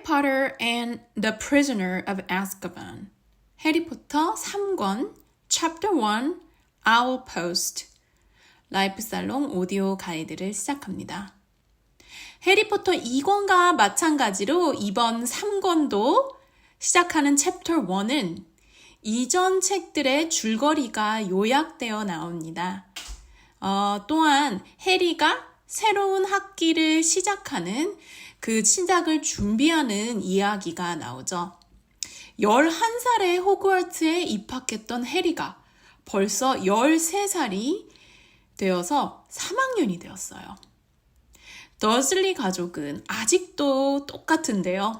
Potter and the Prisoner of Azkaban. 해리포터 3권 Chapter 1 Owl Post. 라이프살롱 오디오 가이드를 시작합니다. 해리포터 2권과 마찬가지로 이번 3권도 시작하는 챕터 1은 이전 책들의 줄거리가 요약되어 나옵니다. 또한 해리가 새로운 학기를 시작하는 그 시작을 준비하는 이야기가 나오죠. 11살에 호그와트에 입학했던 해리가 벌써 13살이 되어서 3학년이 되었어요. 더슬리 가족은 아직도 똑같은데요.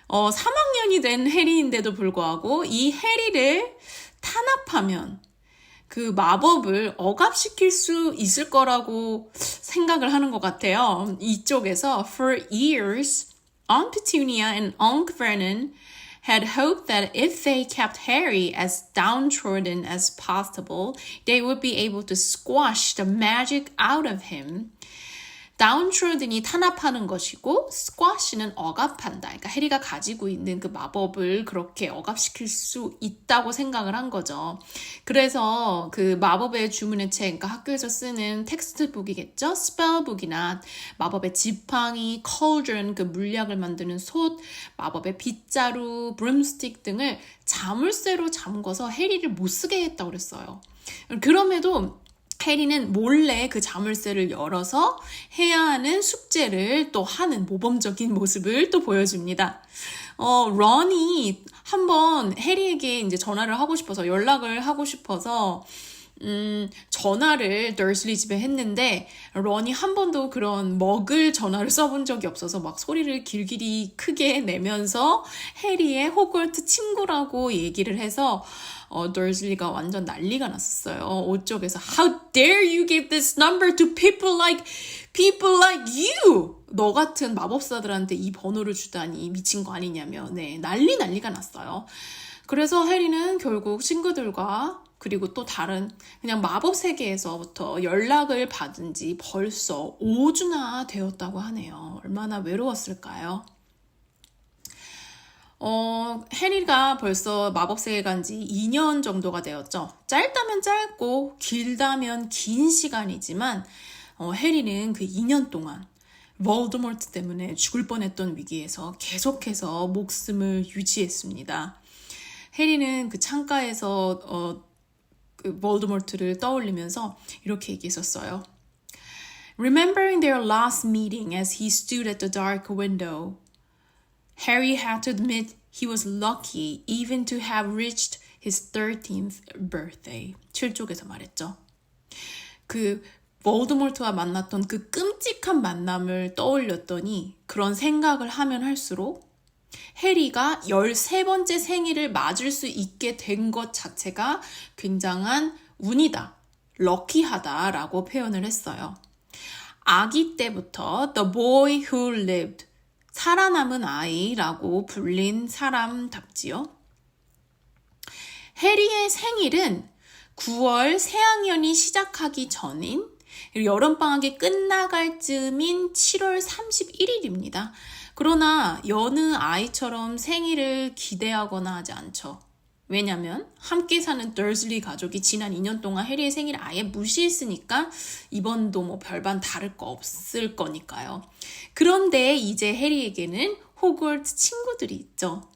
3학년이 된 해리인데도 불구하고 이 해리를 탄압하면 그 마법을 억압시킬 수 있을 거라고 생각을 하는 것 같아요. 이쪽에서 For years, Aunt Petunia and Uncle Vernon had hoped that if they kept Harry as downtrodden as possible, they would be able to squash the magic out of him. downtrodden이 탄압하는 것이고 squash는 억압한다. 그러니까 해리가 가지고 있는 그 마법을 그렇게 억압시킬 수 있다고 생각을 한 거죠. 그래서 그 마법의 주문의 책, 그러니까 학교에서 쓰는 텍스트북이겠죠. 스펠북이나 마법의 지팡이, cauldron, 그 물약을 만드는 솥, 마법의 빗자루, 브룸스틱 등을 자물쇠로 잠궈서 해리를 못 쓰게 했다고 그랬어요. 그럼에도 해리는 몰래 그 자물쇠를 열어서 해야 하는 숙제를 또 하는 모범적인 모습을 또 보여줍니다. 런이 한번 해리에게 이제 전화를 하고 싶어서 연락을 하고 싶어서 전화를 더슬리 집에 했는데 런이 한 번도 그런 먹을 전화를 써본 적이 없어서 막 소리를 길길이 크게 내면서 해리의 호그와트 친구라고 얘기를 해서 더슬리가 완전 난리가 났었어요. 오쪽에서 How dare you give this number to people like you? 너 같은 마법사들한테 이 번호를 주다니 미친 거 아니냐며 난리가 났어요. 그래서 해리는 결국 친구들과 그리고 또 다른 그냥 마법 세계에서부터 연락을 받은 지 벌써 5주나 되었다고 하네요. 얼마나 외로웠을까요? 해리가 벌써 마법세계에 간 지 2년 정도가 되었죠. 짧다면 짧고 길다면 긴 시간이지만 해리는 그 2년 동안 볼드모트 때문에 죽을 뻔했던 위기에서 계속해서 목숨을 유지했습니다. 해리는 그 창가에서 그 볼드모트를 떠올리면서 이렇게 얘기했었어요. Remembering their last meeting as he stood at the dark window, Harry had to admit he was lucky even to have reached his 13th birthday. 7쪽에서 말했죠. 그 볼드모트와 만났던 그 끔찍한 만남을 떠올렸더니 그런 생각을 하면 할수록 해리가 13번째 생일을 맞을 수 있게 된 것 자체가 굉장한 운이다, 럭키하다라고 표현을 했어요. 아기 때부터 the boy who lived, 살아남은 아이라고 불린 사람답지요. 해리의 생일은 9월 새학년이 시작하기 전인 여름방학이 끝나갈 즈음인 7월 31일입니다. 그러나 여느 아이처럼 생일을 기대하거나 하지 않죠. 왜냐면 함께 사는 더슬리 가족이 지난 2년 동안 해리의 생일을 아예 무시했으니까 이번도 뭐 별반 다를 거 없을 거니까요. 그런데 이제 해리에게는 호그와트 친구들이 있죠.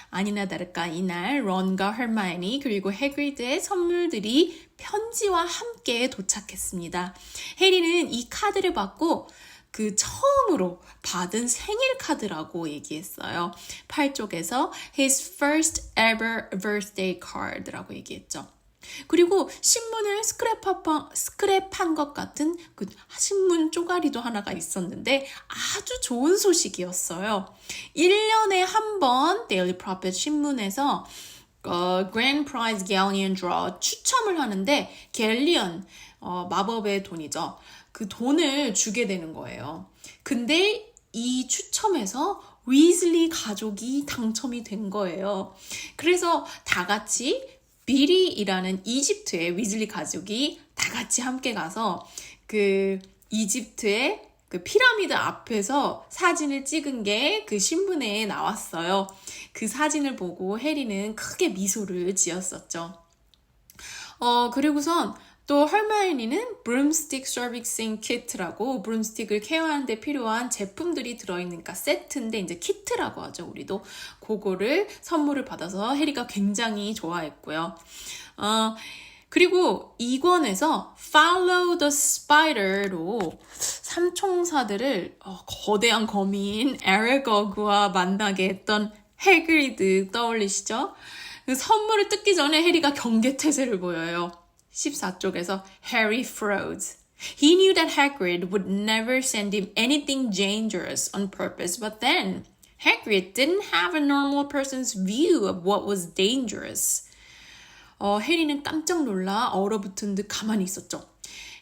아니나 다를까 이날 런과 hermione 그리고 해그리드의 선물들이 편지와 함께 도착했습니다. 해리는 이 카드를 받고 그 처음으로 받은 생일 카드라고 얘기했어요. 8쪽에서 his first ever birthday card라고 얘기했죠. 그리고 신문을 스크랩한 것 같은 그 신문 쪼가리도 하나가 있었는데 아주 좋은 소식이었어요. 1년에 한 번 데일리 프로핏 신문에서 Grand Prize Galleon Draw 추첨을 하는데 갤리언 마법의 돈이죠. 그 돈을 주게 되는 거예요. 근데 이 추첨에서 위즐리 가족이 당첨이 된 거예요. 그래서 다 같이 비리이라는 이집트의 위즐리 가족이 다 같이 함께 가서 그 이집트의 그 피라미드 앞에서 사진을 찍은 게 그 신문에 나왔어요. 그 사진을 보고 해리는 크게 미소를 지었었죠. 그리고선 또 헐마이니는 브룸스틱 서비싱 키트라고 브룸스틱을 케어하는 데 필요한 제품들이 들어있는 그러니까 세트인데 이제 키트라고 하죠. 우리도 그거를 선물을 받아서 해리가 굉장히 좋아했고요. 그리고 2권에서 Follow the Spider로 삼총사들을 거대한 거미인 에르거그와 만나게 했던 해그리드 떠올리시죠? 그 선물을 뜯기 전에 해리가 경계태세를 보여요. 14쪽에서 Harry froze. He knew that Hagrid would never send him anything dangerous on purpose, but then Hagrid didn't have a normal person's view of what was dangerous. 해리는 깜짝 놀라 얼어붙은 듯 가만히 있었죠.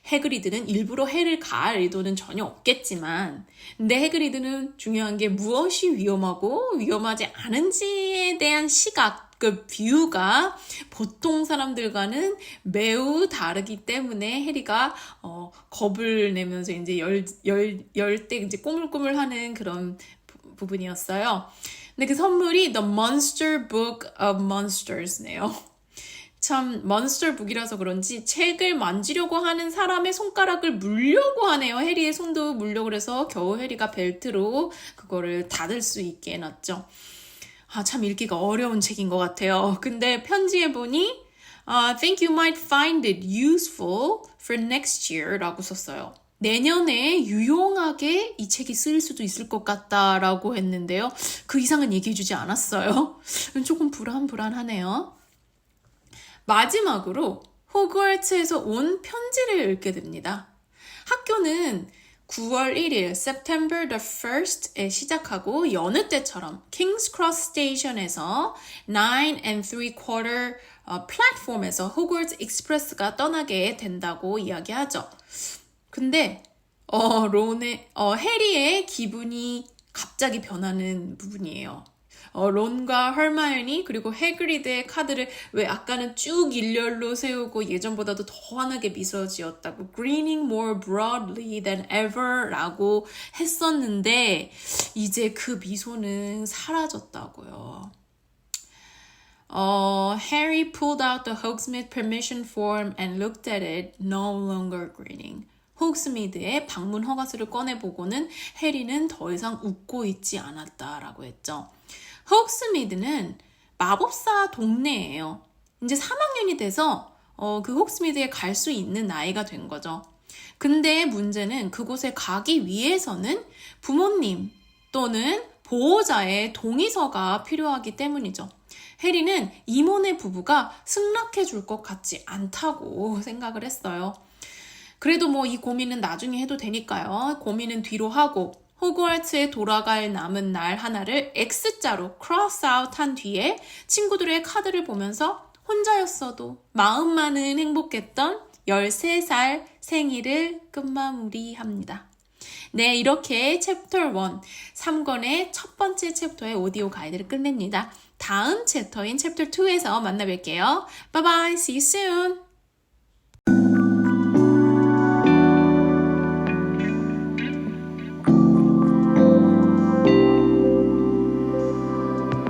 해그리드는 일부러 해를 가할 의도는 전혀 없겠지만 근데 해그리드는 중요한 게 무엇이 위험하고 위험하지 않은지에 대한 시각, 그 뷰가 보통 사람들과는 매우 다르기 때문에 해리가 겁을 내면서 이제 열 때 이제 꼬물꼬물하는 그런 부분이었어요. 근데 그 선물이 The Monster Book of Monsters네요. 참 몬스터 북이라서 그런지 책을 만지려고 하는 사람의 손가락을 물려고 하네요. 해리의 손도 물려고 그래서 겨우 해리가 벨트로 그거를 닫을 수 있게 해놨죠. 참 읽기가 어려운 책인 것 같아요. 근데 편지에 보니 Think you might find it useful for next year 라고 썼어요. 내년에 유용하게 이 책이 쓰일 수도 있을 것 같다라고 했는데요. 그 이상은 얘기해주지 않았어요. 조금 불안하네요. 마지막으로 호그와트에서 온 편지를 읽게 됩니다. 학교는 9월 1일, September the 1st에 시작하고 여느 때처럼 King's Cross 스테이션에서 9 3/4 플랫폼에서 호그와트 익스프레스가 떠나게 된다고 이야기하죠. 근데 해리의 기분이 갑자기 변하는 부분이에요. 론과 헐마이니 그리고 해그리드의 카드를 왜 아까는 쭉 일렬로 세우고 예전보다도 더 환하게 미소 지었다고 grinning more broadly than ever 라고 했었는데 이제 그 미소는 사라졌다고요. Harry pulled out the Hogsmeade permission form and looked at it, no longer grinning. 호그스미드의 방문 허가서를 꺼내보고는 해리는 더 이상 웃고 있지 않았다라고 했죠. 호그스미드는 마법사 동네예요. 이제 3학년이 돼서 그 호그스미드에 갈 수 있는 나이가 된 거죠. 근데 문제는 그곳에 가기 위해서는 부모님 또는 보호자의 동의서가 필요하기 때문이죠. 해리는 이모네 부부가 승낙해 줄 것 같지 않다고 생각을 했어요. 그래도 뭐 이 고민은 나중에 해도 되니까요. 고민은 뒤로 하고 호그와트에 돌아갈 남은 날 하나를 X자로 cross out 한 뒤에 친구들의 카드를 보면서 혼자였어도 마음만은 행복했던 13살 생일을 끝마무리합니다. 네, 이렇게 챕터 1, 3권의 첫 번째 챕터의 오디오 가이드를 끝냅니다. 다음 챕터인 챕터 2에서 만나 뵐게요. Bye bye, see you soon!